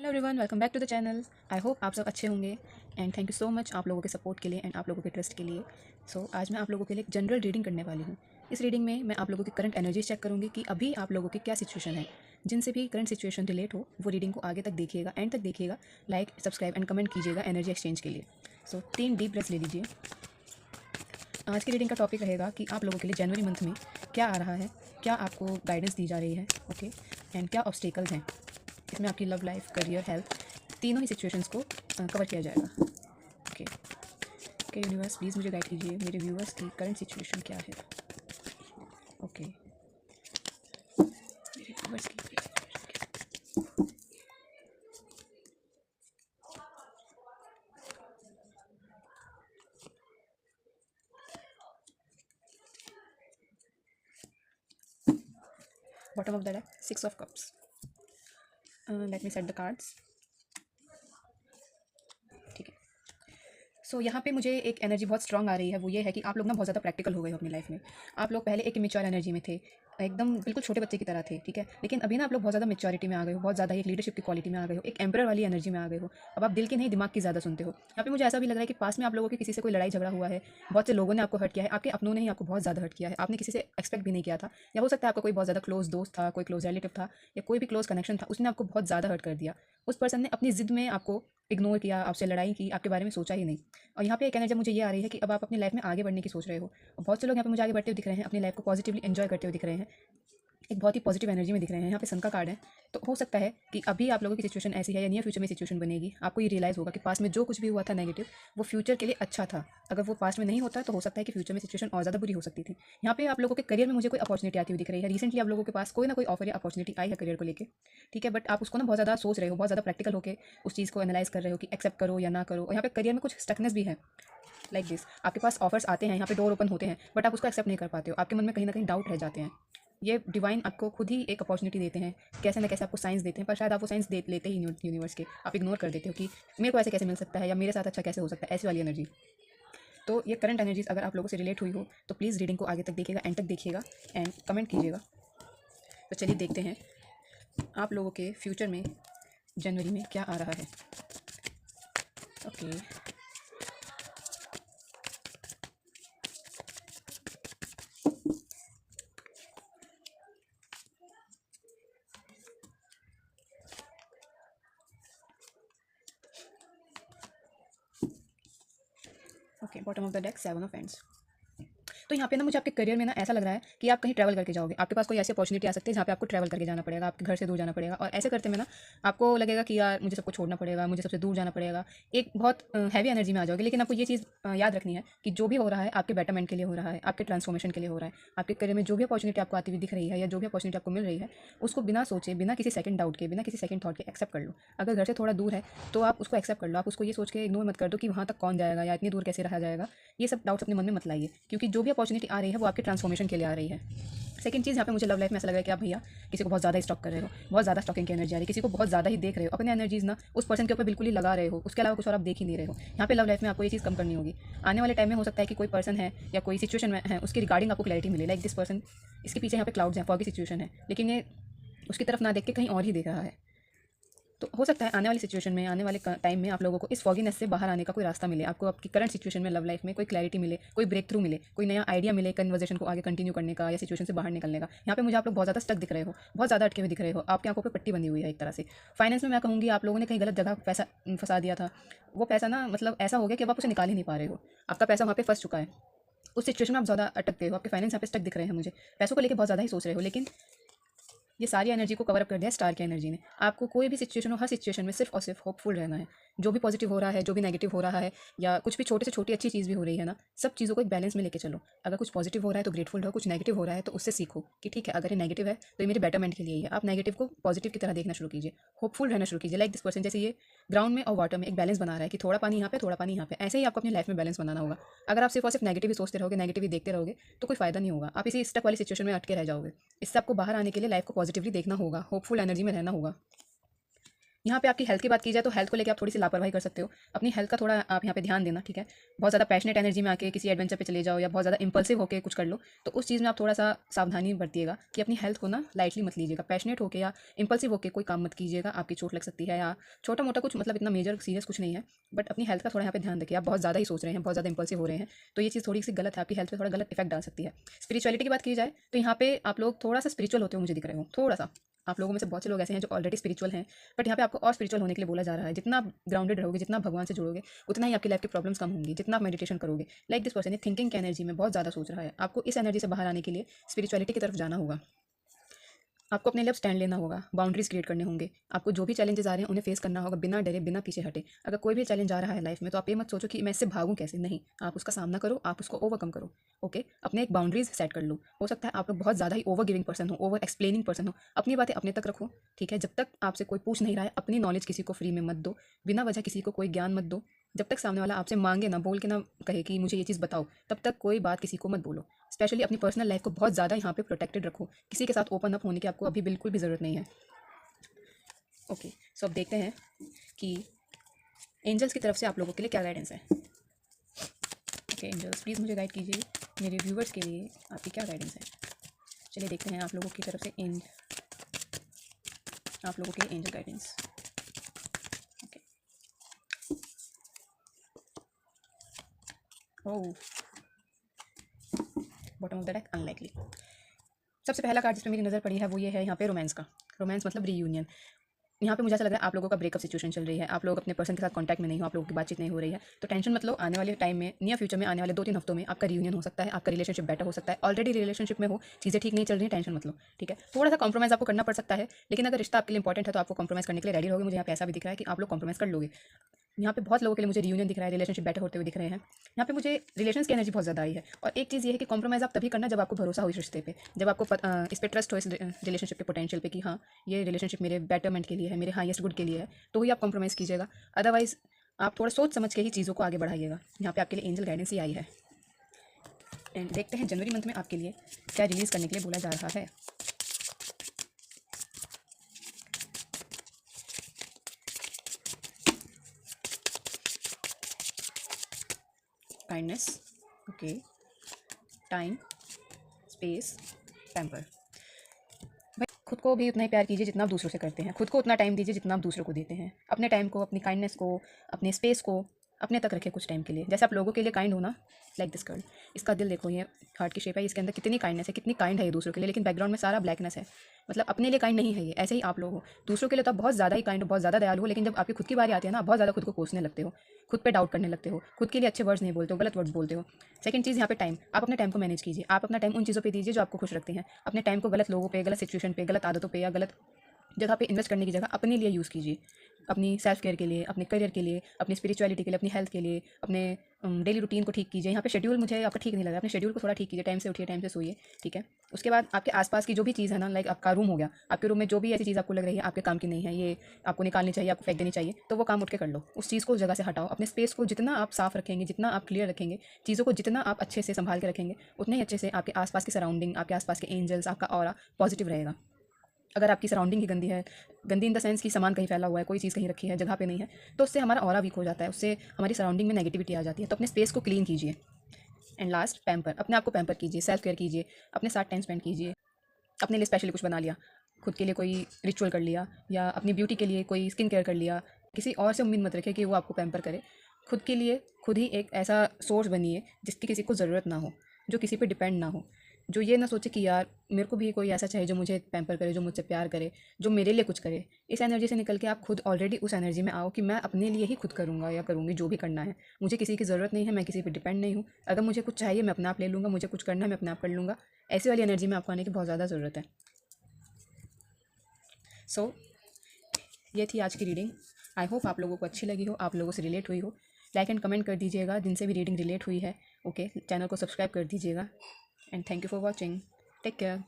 Everyone, welcome back to the channel. I hope आप सब अच्छे होंगे and thank you so much आप लोगों के सपोर्ट के लिए एंड आप लोगों के ट्रस्ट के लिए। आज मैं आप लोगों के लिए एक जनरल रीडिंग करने वाली हूँ। इस रीडिंग में मैं आप लोगों की करंट एनर्जीज चेक करूँगी कि अभी आप लोगों की क्या सिचुएशन है। जिनसे भी करंट सिचुएशन रिलेट हो वो रीडिंग को आगे तक देखिएगा, एंड तक देखिएगा। लाइक, सब्सक्राइब एंड कमेंट कीजिएगा एनर्जी एक्सचेंज के लिए। 3 डीप ब्रेथ्स ले लीजिए। आज की रीडिंग का टॉपिक रहेगा कि आप लोगों के लिए जनवरी मंथ में क्या आ रहा है, क्या आपको गाइडेंस दी जा रही है, ओके, एंड क्या ऑब्स्टेकल्स हैं। इसमें आपकी लव लाइफ, करियर, हेल्थ, तीनों ही सिचुएशंस को कवर किया जाएगा। ओके ओके यूनिवर्स, प्लीज़ मुझे गाइड कीजिए मेरे व्यूअर्स की करंट सिचुएशन क्या है। ओके, मेरे व्यूअर्स की bottom of the deck, 6 of cups. Let me set the cards. ठीक है। यहाँ पे मुझे एक एनर्जी बहुत स्ट्रांग आ रही है, वो ये है कि आप लोग ना बहुत ज़्यादा प्रैक्टिकल हो गए हो अपनी लाइफ में। आप लोग पहले एक इमेच्योर एनर्जी में थे, एकदम बिल्कुल छोटे बच्चे की तरह थे, ठीक है। लेकिन अभी ना आप लोग बहुत ज़्यादा मेच्योरिटी में आ गए हो, बहुत ज़्यादा एक लीडरशिप की क्वालिटी में आ गए हो, एक एम्परर वाली एनर्जी में आ गए हो। अब आप दिल की नहीं दिमाग की ज़्यादा सुनते हो। यहाँ पे मुझे ऐसा भी लग रहा है कि पास में आप लोगों की किसी से कोई लड़ाई झगड़ा हुआ है, बहुत से लोगों ने आपको हर्ट किया है, आपके अपनों ने ही आपको बहुत ज़्यादा हर्ट किया है, आपने किसी से एक्सपेक्ट भी नहीं किया था। या हो सकता है आपका कोई बहुत ज़्यादा क्लोज दोस्त था, कोई क्लोज रिलेटिव था, या कोई भी क्लोज कनेक्शन था, उसने आपको बहुत ज़्यादा हर्ट कर दिया। उस पर्सन ने अपनी ज़िद में आपको इग्नोर किया, आपसे लड़ाई की, आपके बारे में सोचा ही नहीं। और यहाँ पे एक एनर्जी मुझे ये आ रही है कि अब आप अपनी लाइफ में आगे बढ़ने की सोच रहे हो। और बहुत से लोग यहाँ पे मुझे आगे बढ़ते हुए दिख रहे हैं, अपनी लाइफ को पॉजिटिवली एंजॉय करते हुए दिख रहे हैं, एक बहुत ही पॉजिटिव एनर्जी में दिख रहे हैं। यहाँ पे सन का कार्ड है। तो हो सकता है कि अभी आप लोगों की सिचुएशन ऐसी है या नियर फ्यूचर में सिचुएशन बनेगी, आपको ये रियलाइज़ होगा कि पास्ट में जो कुछ भी हुआ था नेगेटिव, वो फ्यूचर के लिए अच्छा था। अगर वो पास्ट में नहीं होता तो हो सकता है कि फ्यूचर में सिचुएशन और ज़्यादा बुरी हो सकती थी। यहाँ पे आप लोगों के करियर में मुझे कोई अपॉर्चुनिटी आती हुई दिख रही है। रिसेंटली आप लोगों के पास कोई ना कोई ऑफर या अपॉर्चुनिटी आई है करियर को लेकर, ठीक है। बट आप उसको ना बहुत ज़्यादा सोच रहे हो, बहुत ज़्यादा प्रैक्टिकल होकर उस चीज़ को एनालाइज कर रहे हो कि एक्सेप्ट करो या ना करो। और यहाँ पे करियर में कुछ स्टकनेस भी है। लाइक दिस, आपके पास ऑफर्स आते हैं, यहाँ पे डोर ओपन होते हैं, बट आप उसको एक्सेप्ट नहीं कर पाते हो। आपके मन में कहीं ना कहीं डाउट रह जाते हैं। ये डिवाइन आपको खुद ही एक अपॉर्चुनिटी देते हैं, कैसे ना कैसे आपको साइंस देते हैं, पर शायद आप वो साइंस दे लेते ही नहीं यूनिवर्स के। आप इग्नोर कर देते हो कि मेरे को ऐसे कैसे मिल सकता है या मेरे साथ अच्छा कैसे हो सकता है, ऐसी वाली एनर्जी। तो ये करंट एनर्जीज अगर आप लोगों से रिलेट हुई हो तो प्लीज़ रीडिंग को आगे तक देखिएगा, एंड तक देखिएगा एंड कमेंट कीजिएगा। तो चलिए देखते हैं आप लोगों के फ्यूचर में जनवरी में क्या आ रहा है। Okay, okay, bottom of the deck, 7 of ends. तो यहाँ पे ना मुझे आपके करियर में ना ऐसा लग रहा है कि आप कहीं ट्रैवल करके जाओगे। आपके पास कोई ऐसी अपॉर्चुनिटी आ सकती है जहाँ पे आपको ट्रैवल करके जाना पड़ेगा, आपके घर से दूर जाना पड़ेगा। और ऐसे करते में ना आपको लगेगा कि यार मुझे सबको छोड़ना पड़ेगा, मुझे सबसे दूर जाना पड़ेगा। एक बहुत हैवी एनर्जी में आ जाओगे। लेकिन आपको ये चीज़ याद रखनी है कि जो भी हो रहा है आपके बेटरमेंट के लिए हो रहा है, आपके ट्रांसफॉर्मेशन के लिए हो रहा है। आपके करियर में जो भी अपॉर्चुनिटी आपको आती हुई दिख रही है या जो भी अपॉर्चुनिटी आपको मिल रही है, उसको बिना सोचे, बिना किसी सेकंड डाउट के, बिना किसी सेकंड थॉट के एक्सेप्ट कर लो। अगर घर से थोड़ा दूर है तो आप उसको एक्सेप्ट कर लो। आप उसको ये सोच के इग्नोर मत कर दो कि वहाँ तक कौन जाएगा या इतनी दूर कैसे रहा जाएगा। ये सब डाउट्स अपने मन में मत लाइए, क्योंकि जो भी अपॉर्चुनिटी आ रही है वो आपके ट्रांसफॉर्मेशन के लिए आ रही है। सेकंड चीज़, यहाँ पे मुझे लव लाइफ में ऐसा लग रहा है कि आप भैया किसी को बहुत ज़्यादा स्टॉक कर रहे हो, बहुत ज़्यादा स्टॉकिंग की एनर्जी आ रही है, किसी को बहुत ज़्यादा ही देख रहे हो, अपने एनर्जीज ना उस पर्सन के ऊपर बिल्कुल ही लगा रहे हो, उसके अलावा कुछ और आप देख ही नहीं रहे हो। यहाँ पे लव लाइफ में आपको ये चीज़ कम करनी होगी। आने वाले टाइम में हो सकता है कि कोई पर्सन है या कोई सिचुएशन में है, उसकी रिगार्डिंग आपको क्लैरिटी मिले। लाइक दिस पर्सन, इसके पीछे यहाँ पे क्लाउड्स हैं, फॉगी सिचुएशन है, लेकिन ये उसकी तरफ ना देख के कहीं और ही देख रहा है। तो हो सकता है आने वाली सिचुएशन में, आने वाले टाइम में आप लोगों को इस फॉगीनेस से बाहर आने का कोई रास्ता मिले, आपको आपकी करंट सिचुएशन में लव लाइफ में कोई क्लैरिटी मिले, कोई ब्रेक थ्रू मिले, कोई नया आइडिया मिले कन्वर्सेशन को आगे कंटिन्यू करने का या सिचुएशन से बाहर निकलने का। यहाँ पे मुझे आप लोग बहुत ज़्यादा स्टक दिख रहे हो, बहुत ज़्यादा अटके हुए दिख रहे हो, आपकी आंखों पर पट्टी बंधी हुई है एक तरह से। फाइनेंस में मैं कहूँगी आप लोगों ने कहीं गलत जगह पैसा फंसा दिया था। वो पैसा ना मतलब ऐसा हो गया कि अब आप उसे निकाल ही नहीं पा रहे हो, आपका पैसा वहाँ पे फंस चुका है। उस सिचुएशन में आप ज़्यादा अटकते हो, आपके फाइनेंस यहाँ पे स्टक दिख रहे हैं मुझे, पैसों को लेकर बहुत ज़्यादा ही सोच रहे हो। लेकिन ये सारी एनर्जी को कवर अप कर दिया स्टार की एनर्जी ने। आपको कोई भी सिचुएशन हो, हर सिचुएशन में सिर्फ और सिर्फ होपफुल रहना है। जो भी पॉजिटिव हो रहा है, जो भी नेगेटिव हो रहा है, या कुछ भी छोटे से छोटी अच्छी चीज़ भी हो रही है ना, सब चीज़ों को एक बैलेंस में लेके चलो। अगर कुछ पॉजिटिव हो रहा है तो ग्रेटफुल रहो, कुछ नेगेटिव हो रहा है तो उससे सीखो कि ठीक है, अगर ये नेगेटिव है तो ये मेरे बेटरमेंट के लिए ही है। आप नेगेटिव को पॉजिटिव की तरह देखना शुरू कीजिए, होपफुल रहना शुरू कीजिए। लाइक दिस पर्सन, जैसे ये ग्राउंड में और वाटर में एक बैलेंस बना रहा है कि थोड़ा पानी यहाँ पे, थोड़ा पानी यहाँ पे, ऐसे ही आपको अपनी लाइफ में बैलेंस बनाना होगा। अगर आप सिर्फ और सिर्फ नेगेटिव ही सोचते रहोगे, नेगेटिव ही देखते रहोगे, तो कोई फायदा नहीं होगा। आप इसी स्टक वाली सिचुएशन में अटके रह जाओगे। इससे आपको बाहर आने के लिए लाइफ को पॉजिटिवली देखना होगा, होपफुल एनर्जी में रहना होगा। यहाँ पे आपकी हेल्थ की बात की जाए तो हेल्थ को लेकर आप थोड़ी सी लापरवाही कर सकते हो। अपनी हेल्थ का थोड़ा आप यहाँ पे ध्यान देना, ठीक है। बहुत ज़्यादा पैशनेट एनर्जी में आके किसी एडवेंचर पे चले जाओ या बहुत ज़्यादा इंपल्सिव होकर कुछ कर लो, तो उस चीज़ में आप थोड़ा सा सावधानी बरतिएगा कि अपनी हेल्थ को ना लाइटली मत लीजिएगा। पैशनेट होकर या इंपल्सिव होकर कोई काम मत कीजिएगा, आपकी चोट लग सकती है, या छोटा मोटा कुछ मतलब इतना मेजर सीरियस कुछ नहीं है, बट अपनी हेल्थ का थोड़ा यहाँ पे ध्यान रखिए। आप बहुत ज़्यादा ही सोच रहे हैं, बहुत ज़्यादा इंपल्सिव हो रहे हैं, तो ये चीज़ थोड़ी सी गलत है, आपकी हेल्थ पे थोड़ा गलत इफेक्ट डाल सकती है। स्पिरिचुअलिटी की बात की जाए तो यहाँ पे आप लोग थोड़ा सा स्पिरिचुअल होते हो, मुझे दिख रहे हो थोड़ा सा। आप लोगों में से बहुत से लोग ऐसे हैं जो ऑलरेडी स्पिरिचुअल हैं, बट यहाँ पे आपको और स्पिरिचुअल होने के लिए बोला जा रहा है। जितना आप ग्राउंडेड रहोगे, जितना भगवान से जुड़ोगे, उतना ही आपकी लाइफ की प्रॉब्लम्स कम होंगी। जितना आप मेडिटेशन करोगे, लाइक दिस पर्सन थिंकिंग की एनर्जी में बहुत ज़्यादा सोच रहा है, आपको इस एनर्जी से बाहर आने के लिए स्पिरिचुअलिटी की तरफ जाना होगा। आपको अपने लिए स्टैंड लेना होगा, बाउंड्रीज क्रिएट करने होंगे। आपको जो भी चैलेंजेस आ रहे हैं उन्हें फेस करना होगा, बिना डरे, बिना पीछे हटे। अगर कोई भी चैलेंज आ रहा है लाइफ में, तो आप ये मत सोचो कि मैं इससे भागूं कैसे, नहीं, आप उसका सामना करो, आप उसको ओवरकम करो। ओके, अपने एक बाउंड्रीज सेट कर लो। हो सकता है आप लोग बहुत ज़्यादा ही ओवर गिविंग पर्सन हो, ओवर एक्सप्लेनिंग पर्सन हो, अपनी बातें अपने तक रखो, ठीक है। जब तक आपसे कोई पूछ नहीं रहा है, अपनी नॉलेज किसी को फ्री में मत दो, बिना वजह किसी को कोई ज्ञान मत दो। जब तक सामने वाला आपसे मांगे ना, बोल के ना कहे कि मुझे ये चीज़ बताओ, तब तक कोई बात किसी को मत बोलो। स्पेशली अपनी पर्सनल लाइफ को बहुत ज़्यादा यहाँ पे प्रोटेक्टेड रखो। किसी के साथ ओपन अप होने की आपको अभी बिल्कुल भी ज़रूरत नहीं है। ओके, सो अब देखते हैं कि एंजल्स की तरफ से आप लोगों के लिए क्या गाइडेंस है। ओके एंजल्स, प्लीज़ मुझे गाइड कीजिए, मेरे व्यूवर्स के लिए आपकी क्या गाइडेंस है। चलिए देखते हैं आप लोगों की तरफ से आप लोगों के लिए angel guidance. Okay, oh, bottom of the deck unlikely. सबसे पहला कार्ड जिस पे मेरी नज़र पड़ी है वो ये है यहाँ पे रोमांस का। रोमांस मतलब रीयूनियन। यहाँ पे मुझे ऐसा लग रहा है आप लोगों का ब्रेकअप सिचुएशन चल रही है, आप लोग अपने पर्सन के साथ कांटेक्ट में नहीं हो, आप लोगों की बातचीत नहीं हो रही है, तो टेंशन मत लो। आने वाले टाइम में, नियर फ्यूचर में, आने वाले 2-3 हफ्तों में आपका रियूनियन हो सकता है, आपका रिलेशनशिप बेटर हो सकता है। ऑलरेडी रिलेशनशिप में हो, चीज़ें ठीक नहीं चल रही, टेंशन मत लो, ठीक है। थोड़ा सा कॉम्प्रोमाइज़ आपको करना पड़ सकता है, लेकिन अगर रिश्ता आपके लिए इंपॉर्टेंट है तो आपको कॉम्प्रोमाइज़ करने के लिए रेडी रहोगे। मुझे यहाँ पे ऐसा भी दिख रहा है कि आप लोग कॉम्प्रोमाइज़ कर लोगे। यहाँ पे बहुत लोगों के लिए मुझे रियूनियन दिख रहा है, रिलेशनशिप बेटर होते हुए दिख रहे हैं। यहाँ पे मुझे रिलेशंस की एनर्जी बहुत ज़्यादा आई है। और एक चीज़ ये है कि कॉम्प्रोमाइज़ आप तभी करना जब आपको भरोसा हो इस रिश्ते पे, जब आपको इस पे ट्रस्ट हो, इस रिलेशनशिप के पोटेंशियल पे कि हाँ, ये रिलेशनशिप मेरे बेटरमेंट के लिए है, मेरे हाईएस्ट गुड के लिए है, तो ही आप कॉम्प्रोमाइज़ कीजिएगा। अदरवाइज़ आप थोड़ा सोच समझ के ही चीज़ों को आगे बढ़ाइएगा। यहाँ पे आपके लिए एंजल गाइडेंस ही आई है। एंड देखते हैं जनवरी मंथ में आपके लिए क्या रिलीज़ करने के लिए बोला जा रहा है। Kindness, okay, time, space, temper. भाई खुद को भी उतना ही प्यार कीजिए जितना आप दूसरों से करते हैं, खुद को उतना टाइम दीजिए जितना आप दूसरों को देते हैं। अपने टाइम को, अपनी काइंडनेस को, अपने स्पेस को अपने तक रखें कुछ टाइम के लिए। जैसे आप लोगों के लिए काइंड होना, लाइक दिस गर्ल, इसका दिल देखो, ये हार्ट की शेप है, इसके अंदर कितनी काइंडनेस है, कितनी काइंड है ये दूसरों के लिए, लेकिन बैकग्राउंड में सारा ब्लैकनेस है। मतलब अपने लिए काइंड नहीं है ये। ऐसे ही आप लोग हो, दूसरों के लिए तो आप बहुत ज़्यादा ही काइंड हो, बहुत ज़्यादा दयालु हो, लेकिन जब आपकी खुद की बारी आती है ना, आप बहुत ज़्यादा खुद को कोसने लगते हो, खुद पे डाउट करने लगते हो, खुद के लिए अच्छे वर्ड्स नहीं बोलते हो, गलत वर्ड्स बोलते हो। सेकंड चीज़ यहाँ पे टाइम, आप अपने टाइम को मैनेज कीजिए। आप अपना टाइम उन चीज़ों पे दीजिए जो आपको खुश रखती हैं। अपने टाइम को गलत लोगों पे, गलत सिचुएशन पे, गलत आदतों पे या गलत जगह पे इन्वेस्ट करने की जगह अपने लिए यूज़ कीजिए। अपनी सेल्फ केयर के लिए, अपने करियर के लिए, अपनी स्पिरिचुअलिटी के लिए, अपनी हेल्थ के लिए, अपने डेली रूटीन को ठीक कीजिए। यहाँ पे शेड्यूल मुझे आपका ठीक नहीं लगा, अपने शेड्यूल को थोड़ा ठीक कीजिए, टाइम से उठिए, टाइम से सोइए, ठीक है। उसके बाद आपके आसपास की जो भी चीज़ है ना, लाइक आपका रूम हो गया, आपके रूम में जो भी ऐसी चीज़ आपको लग रही है आपके काम की नहीं है, ये आपको निकालनी चाहिए, आपको फेंक देनी चाहिए, तो वो काम उठ के कर लो। उस चीज़ को उस जगह से हटाओ। अपने स्पेस को जितना आप साफ रखेंगे, जितना आप क्लियर रखेंगे, चीज़ों को जितना आप अच्छे से संभाल के रखेंगे, उतने ही अच्छे से आपके आसपास की सराउंडिंग, आपके आसपास के एंजल्स, आपका ऑरा पॉजिटिव रहेगा। अगर आपकी सराउंडिंग ही गंदी है, गंदी इन द सेंस कि सामान कहीं फैला हुआ है, कोई चीज़ कहीं रखी है जगह पे नहीं है, तो उससे हमारा ऑरा वीक हो जाता है, उससे हमारी सराउंडिंग में नेगेटिविटी आ जाती है। तो अपने स्पेस को क्लीन कीजिए। एंड लास्ट, पैम्पर, अपने आप को पैम्पर कीजिए, सेल्फ केयर कीजिए, अपने साथ टाइम स्पेंड कीजिए। अपने लिए स्पेशली कुछ बना लिया, खुद के लिए कोई रिचुअल कर लिया, या अपनी ब्यूटी के लिए कोई स्किन केयर कर लिया। किसी और से उम्मीद मत रखिए कि वो आपको पैम्पर करे। खुद के लिए खुद ही एक ऐसा सोर्स बनिए जिसकी किसी को ज़रूरत ना हो, जो किसी पे डिपेंड ना हो, जो ये ना सोचे कि यार मेरे को भी कोई ऐसा चाहिए जो मुझे पैम्पर करे, जो मुझसे प्यार करे, जो मेरे लिए कुछ करे। इस एनर्जी से निकल के आप खुद ऑलरेडी उस एनर्जी में आओ कि मैं अपने लिए ही खुद करूँगा या करूँगी जो भी करना है। मुझे किसी की ज़रूरत नहीं है, मैं किसी पे डिपेंड नहीं हूँ। अगर मुझे कुछ चाहिए मैं अपने आप ले लूँगा, मुझे कुछ करना है मैं अपने आप कर लूँगा। ऐसी वाली एनर्जी में आपको आने की बहुत ज़्यादा ज़रूरत है। सो ये थी आज की रीडिंग। आई होप आप लोगों को अच्छी लगी हो, आप लोगों से रिलेट हुई हो। लाइक एंड कमेंट कर दीजिएगा जिनसे भी रीडिंग रिलेट हुई है। ओके, चैनल को सब्सक्राइब कर दीजिएगा। And thank you for watching. Take care.